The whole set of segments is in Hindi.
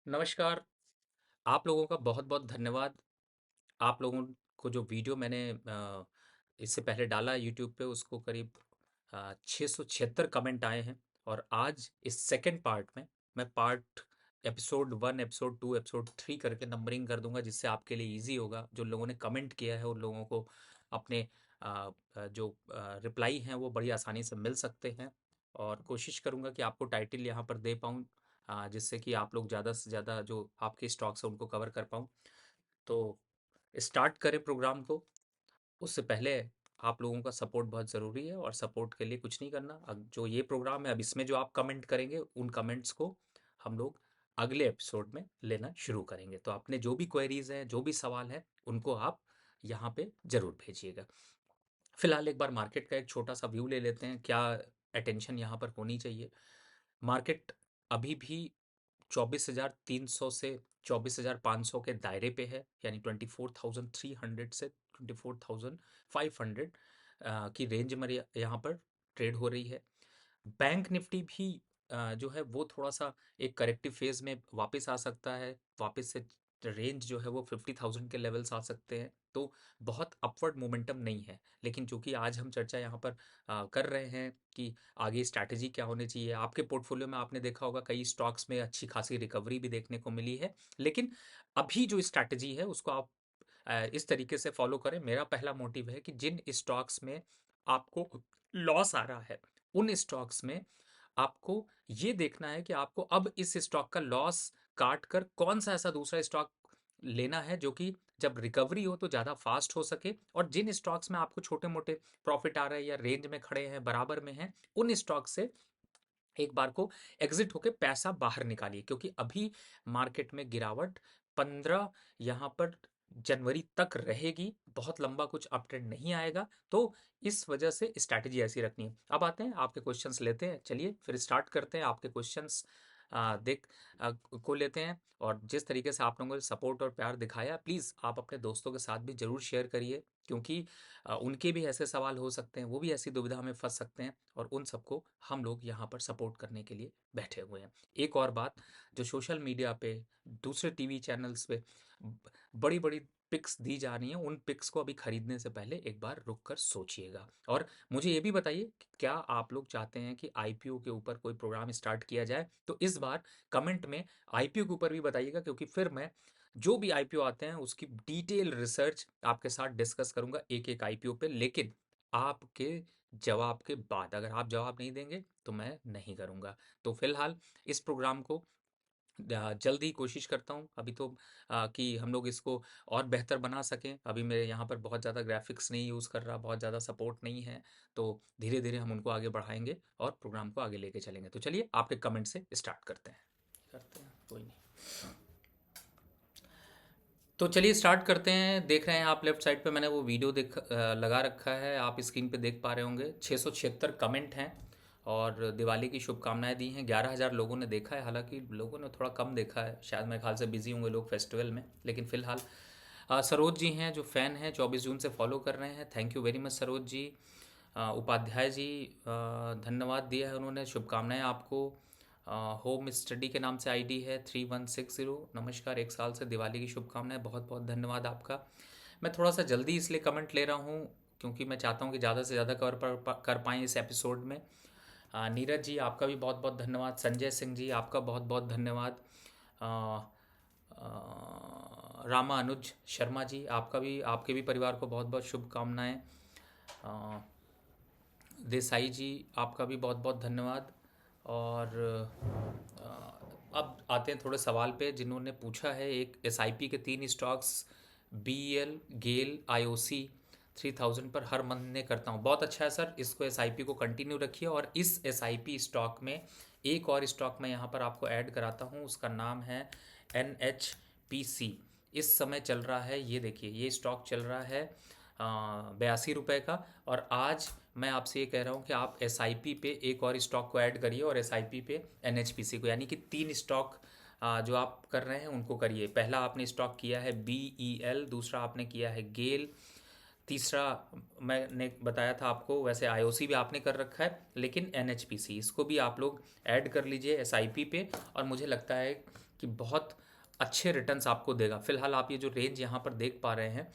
नमस्कार। आप लोगों का बहुत-बहुत धन्यवाद। आप लोगों को जो वीडियो मैंने इससे पहले डाला यूट्यूब पे उसको करीब 676 कमेंट आए हैं और आज इस सेकंड पार्ट में मैं पार्ट एपिसोड 1, एपिसोड 2, एपिसोड 3 करके नंबरिंग कर दूँगा जिससे आपके लिए ईज़ी होगा। जो लोगों ने कमेंट किया है उन लोगों को अपने जो रिप्लाई हैं वो बड़ी आसानी से मिल सकते हैं और कोशिश करूँगा कि आपको टाइटल यहाँ पर दे पाऊँ जिससे कि आप लोग ज़्यादा से ज़्यादा जो आपके स्टॉक्स हैं उनको कवर कर पाऊँ। तो स्टार्ट करें प्रोग्राम को, उससे पहले आप लोगों का सपोर्ट बहुत ज़रूरी है और सपोर्ट के लिए कुछ नहीं करना। अब जो ये प्रोग्राम है अब इसमें जो आप कमेंट करेंगे उन कमेंट्स को हम लोग अगले एपिसोड में लेना शुरू करेंगे। तो आपने जो भी क्वेरीज़ हैं, जो भी सवाल हैं, उनको आप यहाँ पे ज़रूर भेजिएगा। फिलहाल एक बार मार्केट का एक छोटा-सा व्यू ले लेते हैं, क्या अटेंशन यहाँ पर होनी चाहिए। मार्केट अभी भी 24,300 से 24,500 के दायरे पे है, यानी 24,300 से 24,500 की रेंज में यहाँ पर ट्रेड हो रही है। बैंक निफ्टी भी जो है वो थोड़ा-सा एक करेक्टिव फेज़ में वापस आ सकता है। वापस से रेंज जो है वो 50,000 के लेवल्स आ सकते हैं। तो बहुत अपवर्ड मोमेंटम नहीं है। लेकिन चूँकि आज हम चर्चा यहाँ पर कर रहे हैं कि आगे स्ट्रैटेजी क्या होनी चाहिए। आपके पोर्टफोलियो में आपने देखा होगा कई स्टॉक्स में अच्छी खासी रिकवरी भी देखने को मिली है। लेकिन अभी जो स्ट्रैटेजी है उसको आप इस तरीके से फॉलो करें। मेरा पहला मोटिव है कि जिन स्टॉक्स में आपको लॉस आ रहा है, उन स्टॉक्स में आपको ये देखना है कि आपको अब इस स्टॉक का लॉस काट कर कौन सा ऐसा दूसरा स्टॉक लेना है जो कि जब रिकवरी हो तो ज़्यादा फास्ट हो सके और जिन स्टॉक्स में आपको छोटे मोटे प्रॉफिट आ रहे हैं या रेंज में खड़े हैं बराबर में हैं उन स्टॉक से एक बार को एग्जिट होके पैसा बाहर निकालिए क्योंकि अभी मार्केट में गिरावट 15 यहाँ पर जनवरी तक रहेगी। बहुत लंबा कुछ अप ट्रेंड नहीं आएगा। तो इस वजह से स्ट्रैटेजी ऐसी रखनी है। अब आते हैं आपके क्वेश्चंस लेते हैं। चलिए फिर स्टार्ट करते हैं आपके क्वेश्चंस देख को लेते हैं और जिस तरीके से आप लोगों ने सपोर्ट और प्यार दिखाया प्लीज़ आप अपने दोस्तों के साथ भी ज़रूर शेयर करिए क्योंकि उनके भी ऐसे सवाल हो सकते हैं, वो भी ऐसी दुविधा में फंस सकते हैं और उन सबको हम लोग यहाँ पर सपोर्ट करने के लिए बैठे हुए हैं। एक और बात, जो सोशल मीडिया पे दूसरे टीवी चैनल्स पे बड़ी बड़ी पिक्स दी जा रही हैं उन पिक्स को अभी खरीदने से पहले एक बार रुक कर सोचिएगा। और मुझे ये भी बताइए कि क्या आप लोग चाहते हैं कि आईपीओ के ऊपर कोई प्रोग्राम स्टार्ट किया जाए? तो इस बार कमेंट में आईपीओ के ऊपर भी बताइएगा क्योंकि फिर मैं जो भी आईपीओ आते हैं उसकी डिटेल रिसर्च आपके साथ डिस्कस करूंगा एक एक आईपीओ पे, लेकिन आपके जवाब के बाद। अगर आप जवाब नहीं देंगे तो मैं नहीं करूंगा। तो फिलहाल इस प्रोग्राम को जल्द ही कोशिश करता हूँ अभी तो कि हम लोग इसको और बेहतर बना सकें। अभी मेरे यहाँ पर बहुत ज़्यादा ग्राफिक्स नहीं यूज़ कर रहा, बहुत ज़्यादा सपोर्ट नहीं है। तो धीरे धीरे हम उनको आगे बढ़ाएंगे और प्रोग्राम को आगे लेके चलेंगे। तो चलिए आपके कमेंट से स्टार्ट करते हैं कोई नहीं। तो चलिए स्टार्ट करते हैं। देख रहे हैं आप लेफ्ट साइड पे मैंने वो वीडियो लगा रखा है, आप स्क्रीन पे देख पा रहे होंगे। 676 कमेंट हैं और दिवाली की शुभकामनाएं दी हैं। 11,000 लोगों ने देखा है, हालांकि लोगों ने थोड़ा कम देखा है, शायद मेरे ख्याल से बिजी होंगे लोग फेस्टिवल में। लेकिन फिलहाल सरोज जी हैं जो फ़ैन हैं, 24 जून से फॉलो कर रहे हैं। Thank you very much Saroj ji. Upadhyay ji धन्यवाद दिया है उन्होंने, शुभकामनाएं आपको। होम स्टडी के नाम से आईडी है 3160। नमस्कार, एक साल से दिवाली की शुभकामनाएं, बहुत बहुत धन्यवाद आपका। मैं थोड़ा सा जल्दी इसलिए कमेंट ले रहा हूँ क्योंकि मैं चाहता हूँ कि ज़्यादा से ज़्यादा कर पाएँ इस एपिसोड में। नीरज जी आपका भी बहुत बहुत धन्यवाद। संजय सिंह जी आपका बहुत बहुत धन्यवाद। अ, रामा अनुज शर्मा जी आपका भी, आपके भी परिवार को बहुत बहुत शुभकामनाएं। अ, देसाई जी आपका भी बहुत बहुत धन्यवाद। और अब आते हैं थोड़े सवाल पे जिन्होंने पूछा है। एक एसआईपी के 3 स्टॉक्स बीईएल, गेल, आईओसी 3000 पर हर महीने करता हूँ। बहुत अच्छा है सर, इसको एसआईपी को कंटिन्यू रखिए। और इस एसआईपी स्टॉक में एक और स्टॉक मैं यहाँ पर आपको ऐड कराता हूँ, उसका नाम है NHPC। इस समय चल रहा है, ये देखिए ये स्टॉक चल रहा है 82 रुपये का। और आज मैं आपसे ये कह रहा हूँ कि आप एसआईपी पे एक और स्टॉक को ऐड करिए और एसआईपी पे एनएचपीसी को, यानी कि 3 स्टॉक जो आप कर रहे हैं उनको करिए। पहला आपने स्टॉक किया है बीईएल, दूसरा आपने किया है गेल, तीसरा मैंने बताया था आपको, वैसे आईओसी भी आपने कर रखा है, लेकिन एनएचपीसी इसको भी आप लोग ऐड कर लीजिए एसआईपी पे। और मुझे लगता है कि बहुत अच्छे रिटर्न्स आपको देगा। फिलहाल आप ये जो रेंज यहाँ पर देख पा रहे हैं,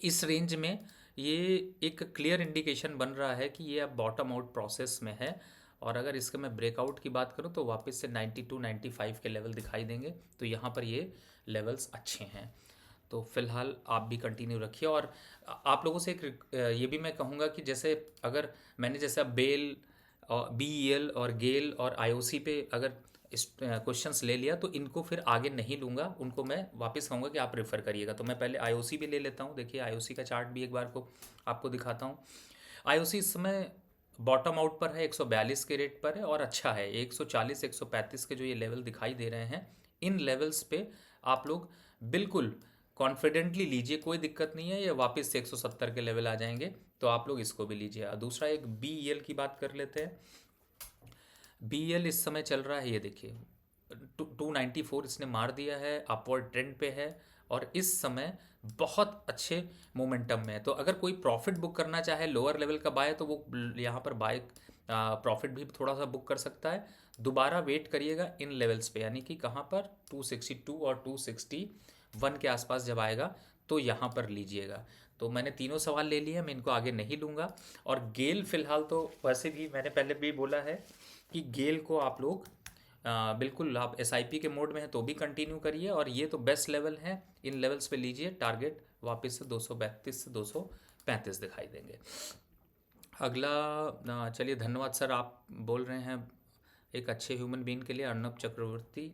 इस रेंज में ये एक क्लियर इंडिकेशन बन रहा है कि ये अब बॉटम आउट प्रोसेस में है। और अगर इसके मैं ब्रेकआउट की बात करूँ तो वापस से 92 95 के लेवल दिखाई देंगे, तो यहाँ पर ये लेवल्स अच्छे हैं। तो फिलहाल आप भी कंटिन्यू रखिए। और आप लोगों से एक ये भी मैं कहूँगा कि जैसे अगर मैंने जैसे अब बेल और BEL और गेल और IOC पे अगर क्वेश्चंस ले लिया, तो इनको फिर आगे नहीं लूँगा, उनको मैं वापस कहूँगा कि आप रेफ़र करिएगा। तो मैं पहले IOC भी ले लेता हूँ। देखिए IOC का चार्ट भी एक बार को आपको दिखाता हूँ। IOC इस समय बॉटम आउट पर है, 142 के रेट पर है और अच्छा है। 140 135 के जो ये लेवल दिखाई दे रहे हैं, इन लेवल्स पे आप लोग बिल्कुल कॉन्फिडेंटली लीजिए, कोई दिक्कत नहीं है। ये वापस से 170 के लेवल आ जाएंगे, तो आप लोग इसको भी लीजिए। दूसरा एक BEL की बात कर लेते हैं। BEL इस समय चल रहा है, ये देखिए 294 इसने मार दिया है, अपवर्ड ट्रेंड पे है और इस समय बहुत अच्छे मोमेंटम में है। तो अगर कोई प्रॉफिट बुक करना चाहे लोअर लेवल का बाय, तो वो यहाँ पर बाय प्रॉफिट भी थोड़ा सा बुक कर सकता है। दोबारा वेट करिएगा इन लेवल्स पे, यानी कि कहाँ पर 262 और 261 के आसपास जब आएगा तो यहाँ पर लीजिएगा। तो मैंने तीनों सवाल ले लिए, मैं इनको आगे नहीं लूँगा। और गेल फिलहाल तो वैसे भी मैंने पहले भी बोला है कि गेल को आप लोग बिल्कुल आप SIP के मोड में है तो भी कंटिन्यू करिए। और ये तो बेस्ट लेवल है, इन लेवल्स पे लीजिए। टारगेट वापस से 232 से 235 दिखाई देंगे। अगला चलिए, धन्यवाद सर, आप बोल रहे हैं एक अच्छे ह्यूमन बीइंग के लिए, अर्नब चक्रवर्ती।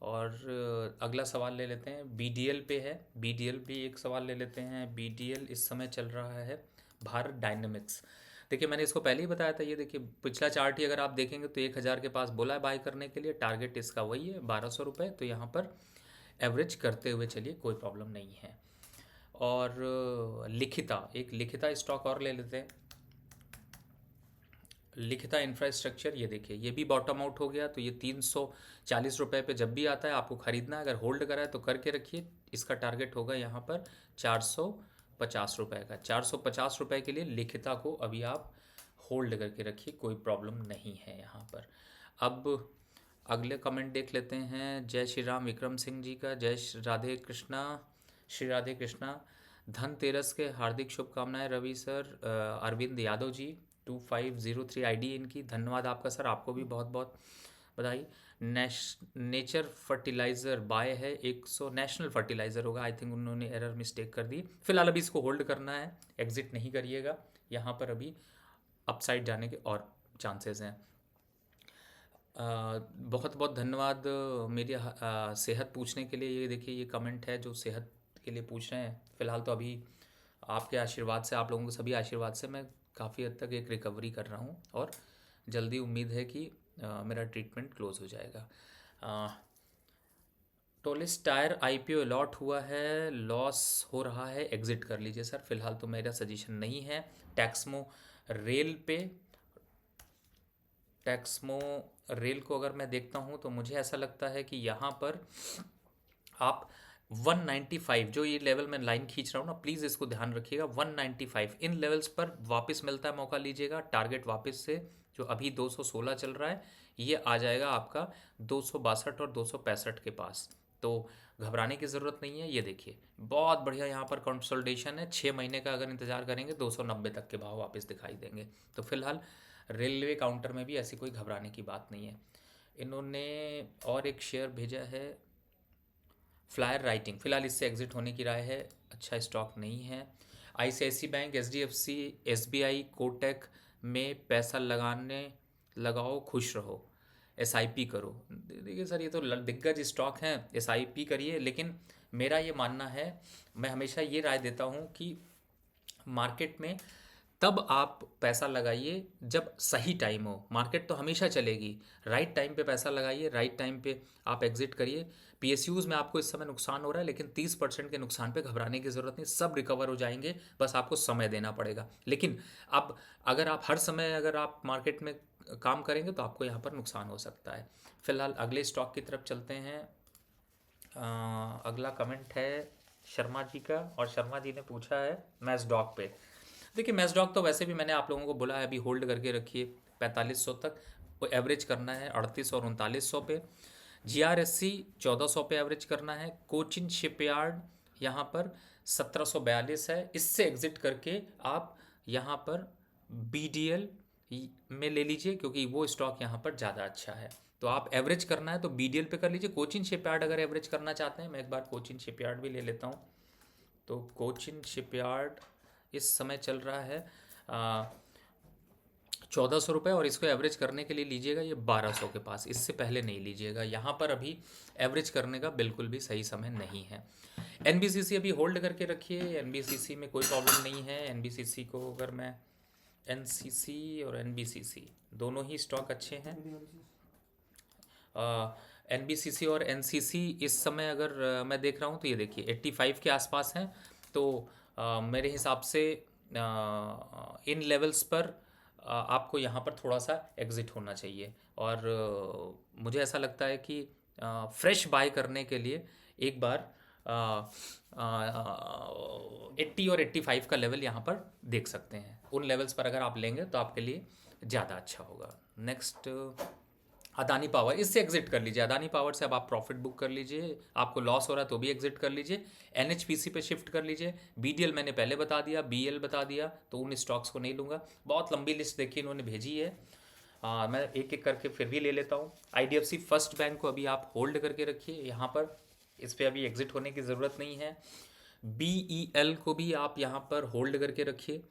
और अगला सवाल ले लेते हैं, BDL पे है। BDL भी एक सवाल ले लेते हैं। BDL इस समय चल रहा है भारत डायनेमिक्स। देखिए मैंने इसको पहले ही बताया था, ये देखिए पिछला चार्ट ही अगर आप देखेंगे तो 1000 के पास बोला है बाय करने के लिए। टारगेट इसका वही है 1200 रुपये, तो यहाँ पर एवरेज करते हुए चलिए, कोई प्रॉब्लम नहीं है। और लिखिता, एक लिखिता स्टॉक और ले लेते हैं। लिखिता इंफ्रास्ट्रक्चर, ये देखिए ये भी बॉटम आउट हो गया। तो ये 340 रुपये पे जब भी आता है आपको ख़रीदना है। अगर होल्ड करा है तो करके रखिए। इसका टारगेट होगा यहाँ पर 450 रुपये का। 450 रुपये के लिए लिखिता को अभी आप होल्ड करके रखिए, कोई प्रॉब्लम नहीं है यहाँ पर। अब अगले कमेंट देख लेते हैं। जय श्री राम विक्रम सिंह जी का, जय राधे कृष्णा, श्री राधे कृष्णा। धनतेरस के हार्दिक शुभकामनाएं रवि सर। अरविंद यादव जी 2503 ID इनकी, धन्यवाद आपका सर, आपको भी बहुत बहुत बधाई। नेचर फर्टिलाइज़र बाय है 100, नेशनल फर्टिलाइज़र होगा आई थिंक, उन्होंने एरर मिस्टेक कर दी। फिलहाल अभी इसको होल्ड करना है, एग्जिट नहीं करिएगा। यहाँ पर अभी अपसाइड जाने के और चांसेस हैं। बहुत बहुत धन्यवाद मेरी सेहत पूछने के लिए। ये देखिए ये कमेंट है जो सेहत के लिए पूछ रहे हैं। फ़िलहाल तो अभी आपके आशीर्वाद से, आप लोगों के सभी आशीर्वाद से मैं काफ़ी हद तक एक रिकवरी कर रहा हूँ और जल्दी उम्मीद है कि मेरा ट्रीटमेंट क्लोज हो जाएगा। टोलिस टायर IPO अलॉट हुआ है, लॉस हो रहा है, एग्जिट कर लीजिए सर। फिलहाल तो मेरा सजेशन नहीं है। टैक्समो रेल पे, टैक्समो रेल को अगर मैं देखता हूँ तो मुझे ऐसा लगता है कि यहाँ पर आप 195, जो ये लेवल मैं लाइन खींच रहा हूँ ना, प्लीज़ इसको ध्यान रखिएगा। 195 इन लेवल्स पर वापस मिलता है मौका लीजिएगा। टारगेट वापस से जो अभी 216 चल रहा है, ये आ जाएगा आपका 262 और 265 के पास। तो घबराने की ज़रूरत नहीं है। ये देखिए बहुत बढ़िया यहाँ पर कंसोलिडेशन है। 6 महीने का अगर इंतज़ार करेंगे 290 तक के भाव वापस दिखाई देंगे। तो फिलहाल रेलवे काउंटर में भी ऐसी कोई घबराने की बात नहीं है। इन्होंने और एक शेयर भेजा है फ्लायर राइटिंग, फिलहाल इससे एग्जिट होने की राय है, अच्छा स्टॉक नहीं है। ICICI bank, HDFC, SBI, Kotak में पैसा लगाओ खुश रहो, SIP करो। देखिए सर ये तो दिग्गज स्टॉक हैं, SIP करिए। लेकिन मेरा ये मानना है, मैं हमेशा ये राय देता हूँ कि मार्केट में तब आप पैसा लगाइए जब सही टाइम हो। मार्केट तो हमेशा चलेगी, राइट टाइम पे पैसा लगाइए, राइट टाइम पे आप एग्जिट करिए। PSUs में आपको इस समय नुकसान हो रहा है, लेकिन 30% के नुकसान पे घबराने की ज़रूरत नहीं, सब रिकवर हो जाएंगे, बस आपको समय देना पड़ेगा। लेकिन अब अगर आप हर समय अगर आप मार्केट में काम करेंगे तो आपको यहाँ पर नुकसान हो सकता है। फिलहाल अगले स्टॉक की तरफ चलते हैं। अगला कमेंट है शर्मा जी का, और शर्मा जी ने पूछा है मैस्डॉक पे। देखिए मैस्डॉक तो वैसे भी मैंने आप लोगों को बोला है अभी होल्ड करके रखिए 4500 तक। वो एवरेज करना है 38 और 3900 पे। GRSC 1400 पे एवरेज करना है। कोचिन शिपयार्ड यहाँ पर 1742 है। इससे एग्जिट करके आप यहाँ पर BDL में ले लीजिए, क्योंकि वो स्टॉक यहाँ पर ज़्यादा अच्छा है। तो आप एवरेज करना है तो BDL पे कर लीजिए। कोचिन शिपयार्ड अगर एवरेज करना चाहते हैं, मैं एक बार कोचिन शिपयार्ड भी ले लेता हूँ। तो कोचिन शिपयार्ड इस समय चल रहा है 1400 रुपये, और इसको एवरेज करने के लिए लीजिएगा ये 1200 के पास, इससे पहले नहीं लीजिएगा। यहाँ पर अभी एवरेज करने का बिल्कुल भी सही समय नहीं है। NBCC अभी होल्ड करके रखिए, NBCC में कोई प्रॉब्लम नहीं है। NBCC को अगर मैं NCC और NBCC दोनों ही स्टॉक अच्छे हैं। NBCC और NCC इस समय अगर मैं देख रहा हूँ तो ये देखिए 85 के आसपास हैं। तो मेरे हिसाब से इन लेवल्स पर आपको यहाँ पर थोड़ा सा एग्जिट होना चाहिए। और मुझे ऐसा लगता है कि फ्रेश बाय करने के लिए एक बार 80 और 85 का लेवल यहाँ पर देख सकते हैं। उन लेवल्स पर अगर आप लेंगे तो आपके लिए ज़्यादा अच्छा होगा। नेक्स्ट अदानी पावर, इससे एग्जिट कर लीजिए। अदानी पावर से अब आप प्रॉफिट बुक कर लीजिए। आपको लॉस हो रहा है तो भी एग्जिट कर लीजिए। NHPC पे शिफ्ट कर लीजिए। BDL मैंने पहले बता दिया, BL बता दिया, तो उन स्टॉक्स को नहीं लूँगा। बहुत लंबी लिस्ट देखिए इन्होंने भेजी है। मैं एक एक करके फिर भी ले लेता हूँ। IDFC फर्स्ट बैंक को अभी आप होल्ड करके रखिए यहाँ पर, इस पर अभी एग्जिट होने की ज़रूरत नहीं है। BEL को भी आप यहाँ पर होल्ड करके रखिए।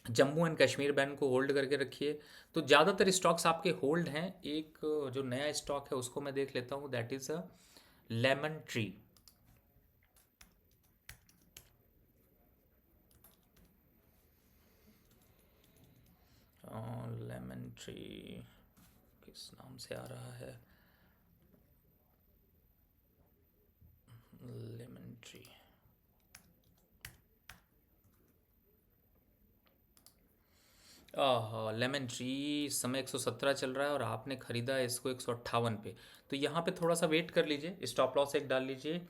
जम्मू एंड कश्मीर बैंक को होल्ड करके रखिए। तो ज़्यादातर स्टॉक्स आपके होल्ड हैं। एक जो नया स्टॉक है उसको मैं देख लेता हूँ, that is a lemon tree. Lemon tree किस नाम से आ रहा है? लेमन ट्री, लेमन ट्री इस समय 117 चल रहा है और आपने ख़रीदा है इसको 158 पे। तो यहाँ पे थोड़ा सा वेट कर लीजिए। स्टॉप लॉस एक डाल लीजिए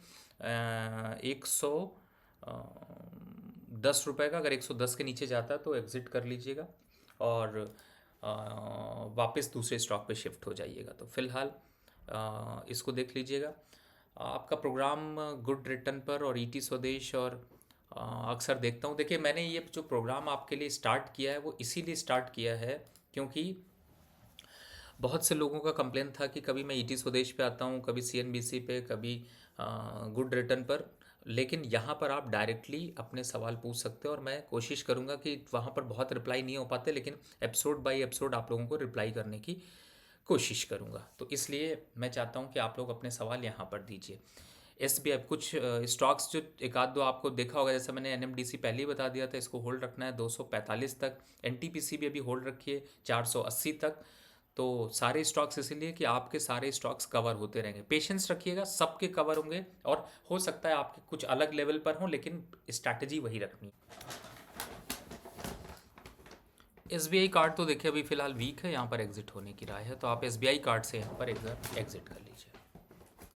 110 रुपये का। अगर 110 के नीचे जाता है तो एग्ज़िट कर लीजिएगा और वापस दूसरे स्टॉक पे शिफ्ट हो जाइएगा। तो फिलहाल इसको देख लीजिएगा। आपका प्रोग्राम गुड रिटर्न पर और ET स्वदेश और अक्सर देखता हूँ। देखिए मैंने ये जो प्रोग्राम आपके लिए स्टार्ट किया है वो इसीलिए स्टार्ट किया है क्योंकि बहुत से लोगों का कंप्लेन था कि कभी मैं ET स्वदेश पे आता हूँ, कभी CNBC पे, कभी गुड रिटर्न पर, लेकिन यहाँ पर आप डायरेक्टली अपने सवाल पूछ सकते हो और मैं कोशिश करूँगा कि वहाँ पर बहुत रिप्लाई नहीं हो पाते, लेकिन एपिसोड बाय एपिसोड आप लोगों को रिप्लाई करने की कोशिश करूँगा। तो इसलिए मैं चाहता हूँ कि आप लोग अपने सवाल यहाँ पर दीजिए। SBI कुछ स्टॉक्स जो एक आध दो आपको देखा होगा, जैसे मैंने NMDC पहले ही बता दिया था, इसको होल्ड रखना है 245 तक। NTPC भी अभी होल्ड रखिए 480 तक। तो सारे स्टॉक्स इसीलिए कि आपके सारे स्टॉक्स कवर होते रहेंगे। पेशेंस रखिएगा, सबके कवर होंगे और हो सकता है आपके कुछ अलग लेवल पर हों, लेकिन स्ट्रैटेजी वही रखनी। SBI कार्ड तो देखिए अभी फ़िलहाल वीक है, यहाँ पर एग्जिट होने की राय है, तो आप SBI कार्ड से यहाँ पर एग्जिट कर लीजिए।